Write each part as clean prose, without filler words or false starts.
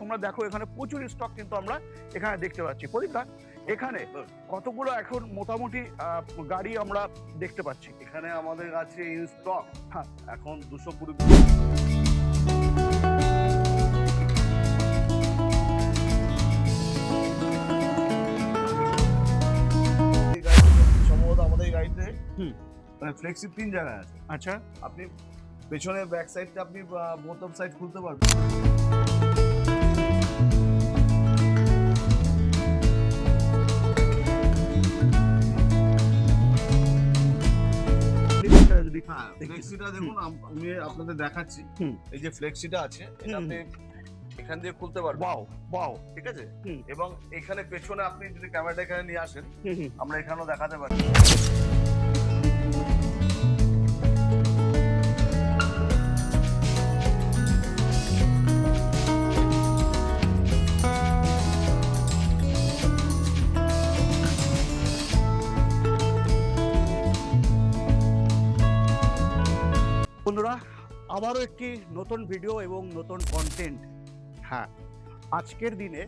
তোমরা দেখো এখানে প্রচুর স্টক কিন্তু আমরা এখানে দেখতে পাচ্ছি। প্রদীপ দা, এখানে কতগুলো এখন মোটামুটি গাড়ি আমরা দেখতে পাচ্ছি? এখানে আমাদের কাছে ইন স্টক হ্যাঁ এখন 220 সম্ভবত আমাদের এই গাড়িতে মানে ফ্লেক্সি 3 জায়গায় আছে। আচ্ছা, আপনি পেছনের ব্যাক সাইডটা আপনি বোথ অফ সাইড খুলতে পারবেন। ফ্লেক্সিটা দেখুন, আমি আপনাদের দেখাচ্ছি। এই যে ফ্লেক্সিটা আছে এটা আপনি এখান দিয়ে খুলতে পারবেন। ওয়াও ওয়াও, ঠিক আছে, এবং এখানে পেছনে আপনি যদি ক্যামেরাটা এখানে নিয়ে আসেন আমরা এখানেও দেখাতে পারি। বন্ধুরা, আবারও একটি নতুন ভিডিও এবং নতুন কন্টেন্ট। হ্যাঁ, আজকের দিনে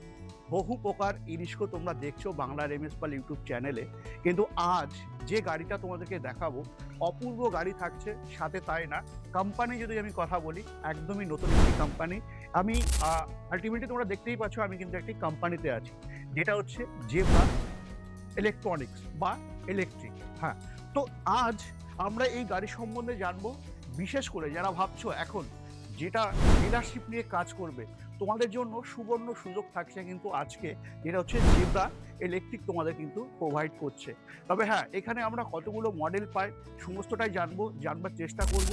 বহু প্রকার ইরিস্কো তোমরা দেখছো বাংলার এমএস পাল ইউটিউব চ্যানেলে, কিন্তু আজ যে গাড়িটা তোমাদেরকে দেখাবো অপূর্ব গাড়ি থাকছে। সাথে তাই না, কোম্পানি যদি আমি কথা বলি একদমই নতুন একটি কোম্পানি। আমি আলটিমেটলি তোমরা দেখতেই পাচ্ছ আমি কিন্তু একটি কোম্পানিতে আছি, যেটা হচ্ছে জেব্রা ইলেকট্রনিক্স বা ইলেকট্রিক। হ্যাঁ, তো আজ আমরা এই গাড়ি সম্বন্ধে জানবো। বিশেষ করে যারা ভাবছো এখন যেটা ডিলারশিপ নিয়ে কাজ করবে, তোমাদের জন্য সুবর্ণ সুযোগ থাকছে কিন্তু আজকে, যেটা হচ্ছে জেব্রা ইলেকট্রিক তোমাদের কিন্তু প্রোভাইড করছে। তবে হ্যাঁ, এখানে আমরা কতগুলো মডেল পাই সমস্তটাই জানবার চেষ্টা করব।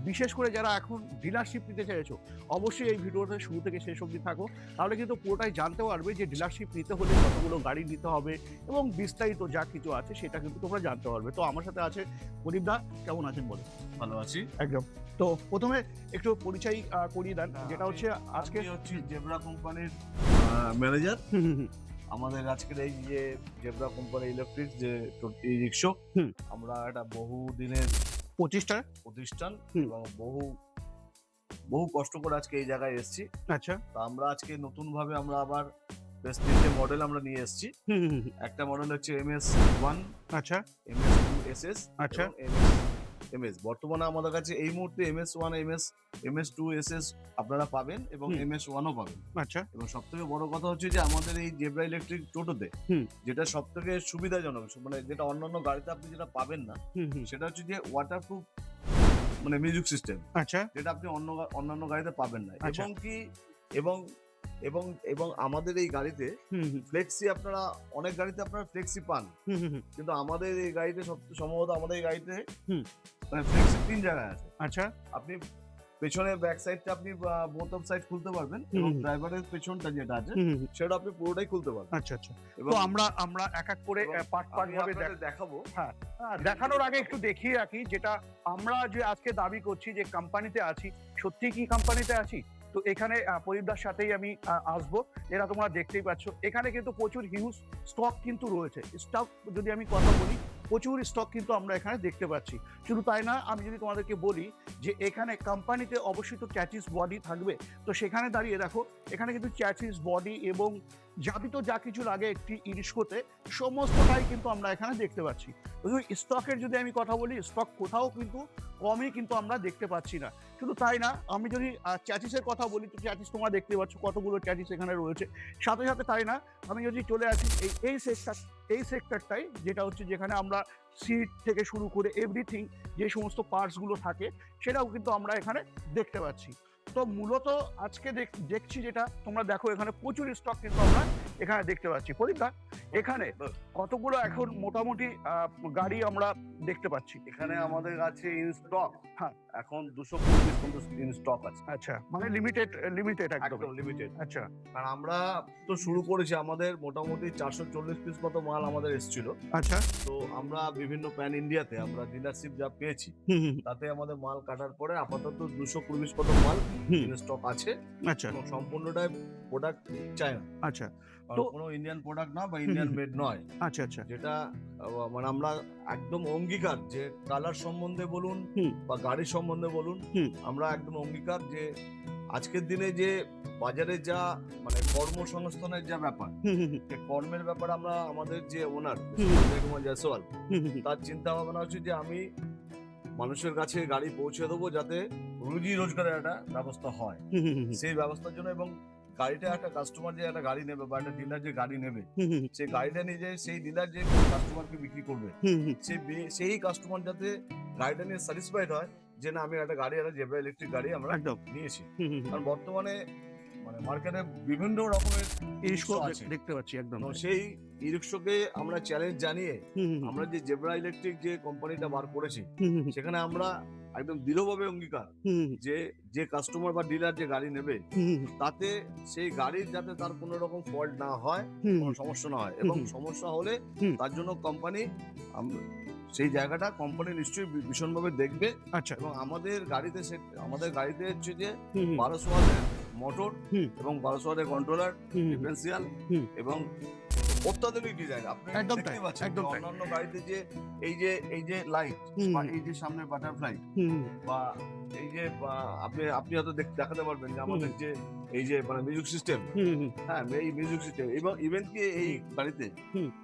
বিশেষ করে যারা এখন ডিলারশিপ নিতে চাইছো, অবশ্যই এই ভিডিওটা শুরু থেকে শেষ অবধি থাকো, তাহলে কিন্তু পুরোটাই জানতে পারবে যে ডিলারশিপ নিতে হলে কতগুলো গাড়ি নিতে হবে এবং বিস্তারিত যা কিছু আছে সেটা কিন্তু তোমরা জানতে পারবে। তো আমার সাথে আছে প্রদীপ দা, কেমন আছেন বলে? ভালো আছি একদম। তো প্রথমে একটু পরিচয় করিয়ে দেন, যেটা হচ্ছে আজকে হচ্ছে জেব্রা কোম্পানির ম্যানেজার। আমাদের আজকের এই যে জেব্রা কোম্পানি ইলেকট্রিক যে ই রিক্সা, আমরা একটা বহু দিনের প্রতিষ্ঠান এবং বহু কষ্ট করে আজকে এই জায়গায় এসেছি। আচ্ছা, তো আমরা আজকে নতুন ভাবে আমরা আবার বেশ 3টে মডেল আমরা নিয়ে এসেছি। একটা মডেল হচ্ছে MS1, আচ্ছা, MS2 SS, আচ্ছা, MS। বর্তমানে আমাদের কাছে এই মুহূর্তে MS1, MS2 SS আপনারা পাবেন এবং MS1ও পাবেন। আচ্ছা, এবং সব থেকে বড় কথা হচ্ছে যে আমাদের এই জেব্রা ইলেকট্রিক টোটোতে যেটা সব থেকে সুবিধাজনক, মানে যেটা অন্যান্য গাড়িতে আপনি যেটা পাবেন না, সেটা হচ্ছে যে ওয়াটারপ্রুফ মানে মিউজিক সিস্টেম। আচ্ছা, যেটা আপনি অন্যান্য গাড়িতে পাবেন না। আচ্ছা। এবং কি এবং আমাদের এই গাড়িতে ফ্লেক্সি, আপনারা অনেক গাড়িতে আপনারা ফ্লেক্সি পান, কিন্তু আমাদের এই গাড়িতে সম্ভবত আমাদের এই গাড়িতে মানে ফ্লেক্সি 3 জায়গায় আছে। আচ্ছা, আপনি পেছনের ব্যাক সাইডটা আপনি বোথ অফ সাইড খুলতে পারবেন এবং ড্রাইভারের পেছনটা যেটা আছে সেটা আপনি পুরোটাই খুলতে পারবেন। আচ্ছা, আচ্ছা। তো আমরা এক এক করে পার্ট ভাবে দেখাবো। হ্যাঁ, দেখানোর আগে একটু দেখিয়ে রাখি, যেটা আমরা যে আজকে দাবি করছি যে কোম্পানিতে আছি, সত্যি কি কোম্পানিতে আছি? তো এখানে পরিবদার সাথেই আমি আসবো, যেটা তোমরা দেখতেই পাচ্ছ। এখানে কিন্তু প্রচুর হিউজ স্টক কিন্তু রয়েছে। স্টক যদি আমি কথা বলি, প্রচুর স্টক কিন্তু আমরা এখানে দেখতে পাচ্ছি। শুধু তাই না, আমি যদি তোমাদেরকে বলি যে এখানে কোম্পানিতে অবশ্যই তো চ্যাচিস বডি থাকবে, তো সেখানে দাঁড়িয়ে দেখো এখানে কিন্তু চ্যাচিস বডি এবং যাবিত যা কিছু লাগে একটি ইরিস্কোতে সমস্তটাই কিন্তু আমরা এখানে দেখতে পাচ্ছি। স্টকের যদি আমি কথা বলি, স্টক কোথাও কিন্তু কমই কিন্তু আমরা দেখতে পাচ্ছি না। শুধু তাই না, আমি যদি চ্যাচিসের কথা বলি, তো চ্যাচিস তোমরা দেখতে পাচ্ছ কতগুলো চ্যাচিস এখানে রয়েছে। সাথে সাথে তাই না, আমি যদি চলে আসি এই সেক্টরটাই, যেটা হচ্ছে যেখানে আমরা সিট থেকে শুরু করে এভরিথিং যে সমস্ত পার্টসগুলো থাকে সেটাও কিন্তু আমরা এখানে দেখতে পাচ্ছি। তো মূলত আজকে দেখছি যেটা তোমরা দেখো, এখানে প্রচুর স্টক কিন্তু আমরা এখানে দেখতে পাচ্ছি। পরীক্ষা এখানে কতগুলো এখন মোটামুটি গাড়ি আমরা দেখতে পাচ্ছি? এখানে আমাদের কাছে ইন স্টক হ্যাঁ এখন 220 পর্যন্ত ইন স্টক আছে। আচ্ছা, মানে লিমিটেড একদম। লিমিটেড। আচ্ছা, আর আমরা তো শুরু করেছি, আমাদের মোটামুটি 440 পিস মতো মাল আমাদের এসেছিল। আচ্ছা, তো আমরা বিভিন্ন প্যান ইন্ডিয়াতে আমরা ডিলারশিপ যা পেয়েছি তাতে আমাদের মাল কাটার পরে আপাতত 220 পিস মতো মাল ইন স্টক আছে। আচ্ছা, এবং সম্পূর্ণটাই প্রোডাক্ট চায়না। আচ্ছা, তো কোনো ইন্ডিয়ান প্রোডাক্ট না বা ইন্ডিয়ান মেড নয়। আচ্ছা, আচ্ছা, যেটা মানে আমরা একদম অঙ্গীকার যে কালার সম্বন্ধে বলুন বা গাড়ির সম্বন্ধে বলুন, আমরা একদম অঙ্গীকার যে আজকের দিনে যে বাজারে যা মানে কর্মসংস্থানের যা ব্যাপার, এই কর্মের ব্যাপারে আমরা আমাদের যে ওনার কুমার জয়সওয়াল, তার চিন্তা ভাবনা হচ্ছে যে আমি মানুষের কাছে গাড়ি পৌঁছে দেবো যাতে রুজি রোজগারের একটা ব্যবস্থা হয়, সেই ব্যবস্থার জন্য। এবং গাড়িটা একটা কাস্টমার যে একটা গাড়ি নেবে বা একটা ডিলার যে গাড়ি নেবে, সেই গাড়িটা নিয়ে যে সেই ডিলার যে কাস্টমারকে বিক্রি করবে, সেই কাস্টমার যাতে গাড়িটা নিয়ে স্যাটিসফাইড হয় যে না আমি একটা গাড়ি, একটা জেব্রা ইলেকট্রিক গাড়ি আমরা একদম নিয়েছি। কারণ বর্তমানে মানে মার্কেটে বিভিন্ন রকমের ইরিস্কো আছে। দেখতে পাচ্ছি একদম। তো সেই ইরিক্সোকে আমরা চ্যালেঞ্জ জানিয়ে আমরা যে জেব্রা ইলেকট্রিক যে কোম্পানিটা বার করেছি, সেখানে আমরা একদম দৃঢ়ভাবে অঙ্গীকার যে যে কাস্টমার বা ডিলার যে গাড়ি নেবে, তাতে সেই গাড়ির যাতে তার কোনো রকম ফল্ট না হয়, কোনো সমস্যা না হয়, এবং সমস্যা হলে তার জন্য কোম্পানি সেই জায়গাটা কোম্পানি নিশ্চয়ই ভীষণভাবে দেখবে। আচ্ছা, এবং আমাদের গাড়িতে হচ্ছে যে 1200 ওয়াটের মোটর এবং 1200 ওয়াটের কন্ট্রোলার, ডিফারেন্সিয়াল এবং অত্যাধুনিক ডিজাইন। আপনি একদম দেখতে তাই, পাচ্ছেন একদম তাই। অন্যান্য গাড়িতে যে এই যে লাইট বা এই যে সামনে বাটারফ্লাই বা এই যে আপনি হয়তো দেখাতে পারবেন যে আমাদের যে এই যে মানে মিউজিক সিস্টেম, হ্যাঁ এই মিউজিক সিস্টেম, এবং ইভেন কি এই গাড়িতে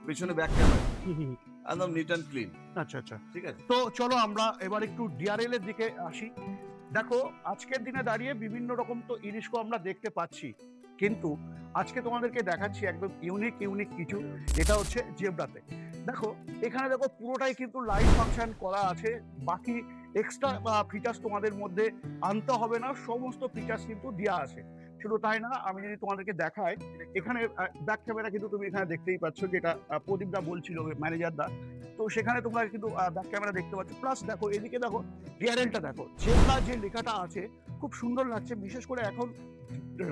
পেছনে ব্যাক ক্যামেরা একদম নিট অ্যান্ড ক্লিন। আচ্ছা আচ্ছা, ঠিক আছে। তো চলো আমরা এবার একটু ডিআরএল এর দিকে আসি। দেখো আজকের দিনে দাঁড়িয়ে বিভিন্ন রকম তো ইরিস্কো আমরা দেখতে পাচ্ছি, কিন্তু আজকে তোমাদেরকে দেখাচ্ছি একদম ইউনিক কিছু, এটা হচ্ছে জেব্রাতে। দেখো এখানে দেখো পুরোটাই কিন্তু লাইট ফাংশন করা আছে, বাকি এক্সট্রা ফিচার্স তোমাদের মধ্যে আনতে হবে না, সমস্ত ফিচার্স কিন্তু দেওয়া আছে। শুধু তাই না, আমি যদি তোমাদেরকে দেখাই, এখানে ব্যাক ক্যামেরা কিন্তু তুমি এখানে দেখতেই পাচ্ছ, যেটা প্রদীপ দা বলছিল, ম্যানেজার দা, তো সেখানে তোমরা কিন্তু ব্যাক ক্যামেরা দেখতে পাচ্ছ। প্লাস দেখো এদিকে দেখো ডিআরএলটা দেখো, জেব্রা যে লেখাটা আছে খুব সুন্দর লাগছে, বিশেষ করে এখন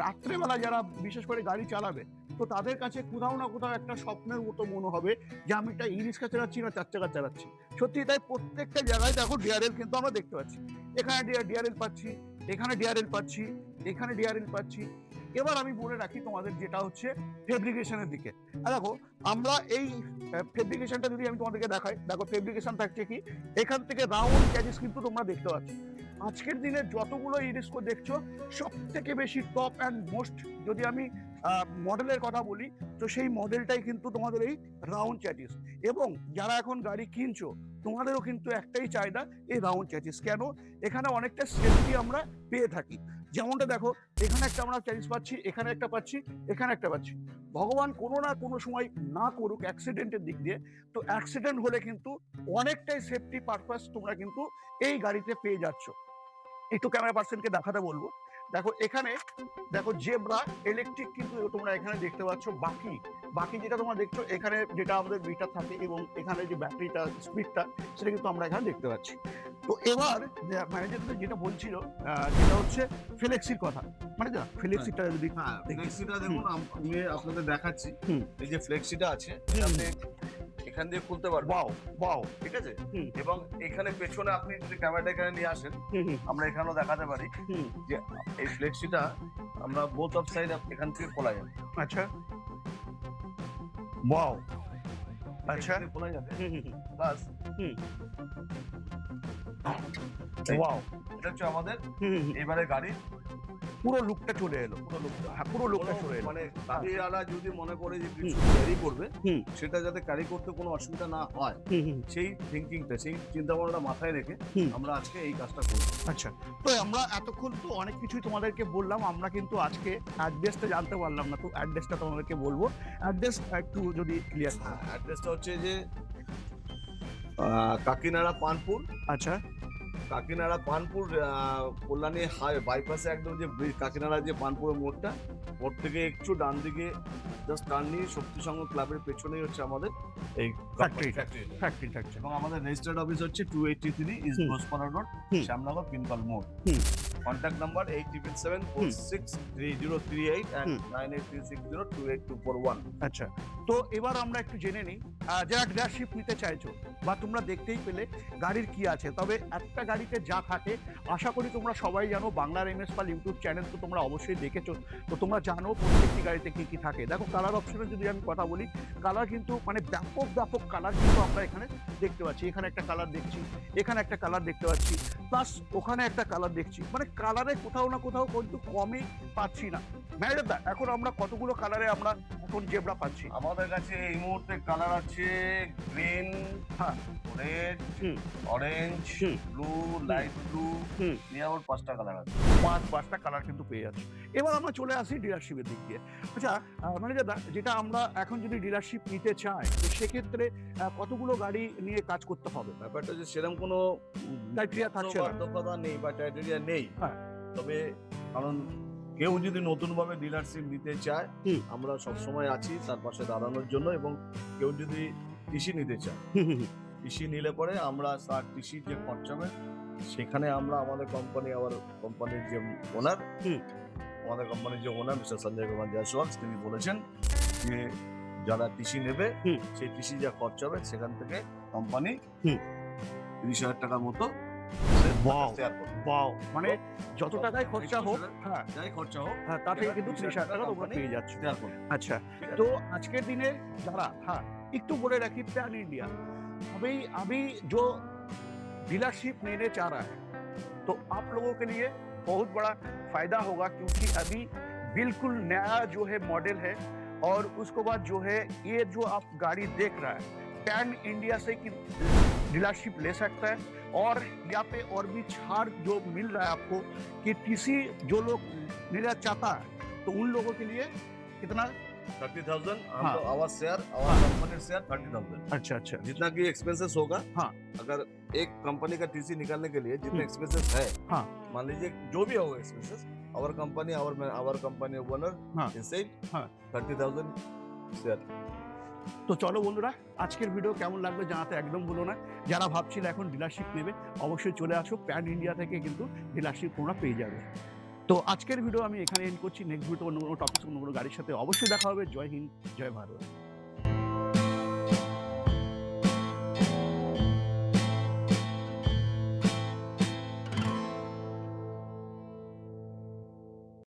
রাত্রেবেলা যারা বিশেষ করে গাড়ি চালাবে, তো তাদের কাছে কোথাও না কোথাও একটা স্বপ্নের মতো মনে হবে যে আমি একটা ই-রিক্সা চালাচ্ছি না 4 চাকা চালাচ্ছি। সত্যি তাই, প্রত্যেকটা জায়গায় দেখো ডিআরএল কিন্তু আমরা দেখতে পাচ্ছি। এখানে ডিআরএল পাচ্ছি, এখানে ডিআরএল পাচ্ছি, এখানে ডিআরএল পাচ্ছি। এবার আমি বলে রাখি তোমাদের যেটা হচ্ছে ফেব্রিকেশনের দিকে। দেখো আমরা এই ফেব্রিকেশনটা যদি আমি তোমাদেরকে দেখাই, দেখো ফেব্রিকেশন থাকছে কি, এখান থেকে রাউন্ড ক্যাজেস কিন্তু তোমরা দেখতে পাচ্ছ। আজকের দিনে যতগুলো ইরিস্কো দেখছো, সব থেকে বেশি টপ অ্যান্ড মোস্ট যদি আমি মডেলের কথা বলি, তো সেই মডেলটাই কিন্তু তোমাদের এই রাউন্ড চ্যাটিস। এবং যারা এখন গাড়ি কিনছো, তোমাদেরও কিন্তু একটাই চাহিদা এই রাউন্ড চ্যাটিস। কেন? এখানে অনেকটা সেফটি আমরা পেয়ে থাকি। যেমনটা দেখো এখানে একটা আমরা চ্যাটিস পাচ্ছি, এখানে একটা পাচ্ছি, এখানে একটা পাচ্ছি। ভগবান কোনো না কোনো সময় না করুক অ্যাক্সিডেন্টের দিক দিয়ে, তো অ্যাক্সিডেন্ট হলে কিন্তু অনেকটাই সেফটি পারপাস তোমরা কিন্তু এই গাড়িতে পেয়ে যাচ্ছ। একটু ক্যামেরা পার্সনকে দেখাতে বলবো। দেখো এখানে দেখো জেব্রা ইলেকট্রিক কিন্তু তোমরা এখানে দেখতে পাচ্ছ। বাকি যেটা তোমরা দেখছো এখানে, যেটা আমাদের মিটার থাকে এবং এখানে যে ব্যাটারিটা স্পিডটা, সেটা কিন্তু আমরা এখানে দেখতে পাচ্ছি। তো এবার ম্যানেজার যেটা বলছিল, যেটা হচ্ছে ফ্লেক্সির কথা, মানে যা ফ্লেক্সিটা যদি ফ্লেক্সিটা দেখুন, আমি আপনাদের দেখাচ্ছি। এই যে ফ্লেক্সিটা আছে, আপনি এখান দিয়ে খুলতে পারবেন। ওয়াও, ঠিক আছে। এবং এখানে পেছনে আপনি যদি ক্যামেরাটা এখানে নিয়ে আসেন, আমরা এখানেও দেখাতে পারি যে এই ফ্লেক্সিটা আমরা বোথ অফ সাইড এখান থেকে খোলা যাবে। আচ্ছা, ওয়াও, আচ্ছা, খোলা যাবে। প্লাস ওয়াও, এটা হচ্ছে আমাদের এবারে গাড়ি পুরো লুকটা চলে এলো, পুরো লুকটা চলে এলো। মানে গাড়িওয়ালা যদি মনে করে যে কিছু ক্যারি করবে, সেটা যাতে ক্যারি করতে কোনো অসুবিধা না হয়, সেই থিঙ্কিংটা, সেই চিন্তা ভাবনাটা মাথায় রেখে আমরা আজকে এই কাজটা করব। আচ্ছা, তো আমরা এতক্ষণ তো অনেক কিছুই তোমাদেরকে বললাম, আমরা কিন্তু আজকে অ্যাড্রেসটা জানতে পারলাম না, তো অ্যাড্রেসটা তোমাদেরকে বলবো। অ্যাড্রেস একটু যদি ক্লিয়ার। অ্যাড্রেসটা হচ্ছে যে কাকিনাড়া পানপুর। আচ্ছা, কাকিনাড়া পানপুর কল্যাণী বাইপাসে একদম যে কাকিনাড়া যে পানপুরের মোড়টা, মোড় থেকে একটু ডান দিকে জাস্ট টার্ন নিয়ে শক্তি সংঘ ক্লাবের পেছনেই হচ্ছে আমাদের এই ফ্যাক্টরি থাকছে। এবং আমাদের রেজিস্টার্ড অফিস হচ্ছে 283 ইস্ট ঘোষপাড়া রোড, শ্যামনগর, পিনকল মোড়। Contact number 87763038 and 9836028241। আচ্ছা, তো এবার আমরা একটু জেনে নিই, যারা ডিলারশিপ নিতে চাইছো বা তোমরা দেখতেই পেলে গাড়ির কি আছে। তবে একটা গাড়িতে যা থাকে, আশা করি তোমরা সবাই জানো, বাংলার এমএস পাল ইউটিউব চ্যানেল তো তোমরা অবশ্যই দেখেছো, তো তোমরা জানো প্রত্যেকটি গাড়িতে কি কি থাকে। দেখো কালার অপশনে যদি আমি কথা বলি, কালার কিন্তু মানে ব্যাপক কালার কিন্তু আমরা এখানে দেখতে পাচ্ছি। এখানে একটা কালার দেখছি, এখানে একটা কালার দেখতে পাচ্ছি, প্লাস ওখানে একটা কালার দেখছি, মানে কালারে কোথাও না কোথাও কিন্তু কমই পাচ্ছি না। ম্যানেজার দা, এখন আমরা কতগুলো কালারে আমরা এখন জেব্রা পাচ্ছি? আমাদের কাছে এই মুহূর্তে কালার আছে গ্রিন, হ্যাঁ। রেড, হুম। অরেঞ্জ, হুম। ব্লু, লাইট ব্লু, হুম। নিয়ে আমার 5টা কালার আছে। পাঁচটা কালার কিন্তু পেয়ে যাচ্ছি। এবার আমরা চলে আসি ডিলারশিপের দিক দিয়ে। আচ্ছা, ম্যানেজার দা, যেটা আমরা এখন যদি ডিলারশিপ নিতে চাই, তো সেক্ষেত্রে কতগুলো গাড়ি নিয়ে কাজ করতে হবে? ব্যাপারটা হচ্ছে সেরকম কোনো Criteria থাকছে না। বাধ্যকতা নেই বা ক্রাইটেরিয়া নেই। হ্যাঁ। তবে কারণ কেউ যদি নতুনভাবে ডিলারশিপ নিতে চায়, হুম। আমরা সবসময় আছি তার পাশে দাঁড়ানোর জন্য। এবং কেউ যদি টিসি নিতে চায়, টিসি নিলে পরে আমরা তার টিসির যে খরচা হবে সেখানে আমরা আমাদের কোম্পানির যে ওনার, হুম। আমাদের কোম্পানির যে ওনার মিস্টার সঞ্জয় কুমার জয়সওয়াল, তিনি বলেছেন যে যারা টিসি নেবে হুম। সেই টিসি যা খরচা হবে সেখান থেকে কোম্পানি হুম। 30,000 টাকার মতো Wow! শেয়ার করবে। ওয়াও! মানে যত টাকাই খরচা হোক, হ্যাঁ, যাই খরচা হোক হ্যাঁ, তা থেকে কিন্তু 30,000 টাকা তোমরা কোম্পানি পেয়ে যাচ্ছ। শেয়ার করবে। अच्छा, ठीक है? तो আজকের দিনে যারা, हाँ, একটু বলে রাখি पैन इंडिया अभी जो डीलरशिप लेने चाह रहा है, तो आप लोगों के लिए बहुत बड़ा फायदा होगा, क्योंकि अभी बिल्कुल नया जो है मॉडल है। और उसके बाद जो है ये जो आप गाड़ी देख रहा है, पैन इंडिया से की डीलरशिप ले सकता है। और यहाँ पे और भी छाड़ जो मिल रहा है आपको कि टीसी जो लोग लेना चाहता है, तो उन लोगों के लिए कितना? 30,000 हाँ। Our share, our company share 30,000। अच्छा अच्छा, जितना कि एक्सपेंसेस होगा, हाँ। अगर एक कंपनी का टीसी निकालने के लिए जितने हम्म। एक्सपेंसेस है, हाँ। मान लीजिए जो भी होगा एक्सपेंसेस, आवर कंपनी ओनर हाँ। इनसाइड हाँ। 30,000 शेयर। তো চলো বন্ধুরা, আজকের ভিডিও কেমন লাগলো জানাতে একদম ভুলো না। যারা ভাবছিল এখন ডিলারশিপ নেবে, অবশ্যই চলে আসো, প্যান ইন্ডিয়া থেকে কিন্তু ডিলারশিপ তোমরা পেয়ে যাবে। তো আজকের ভিডিও আমি এখানে এন্ড করছি। নেক্সট ভিডিও অন্য কোনো টপিক, অন্য কোনো গাড়ির সাথে অবশ্যই দেখা হবে। জয় হিন্দ, জয় ভারত।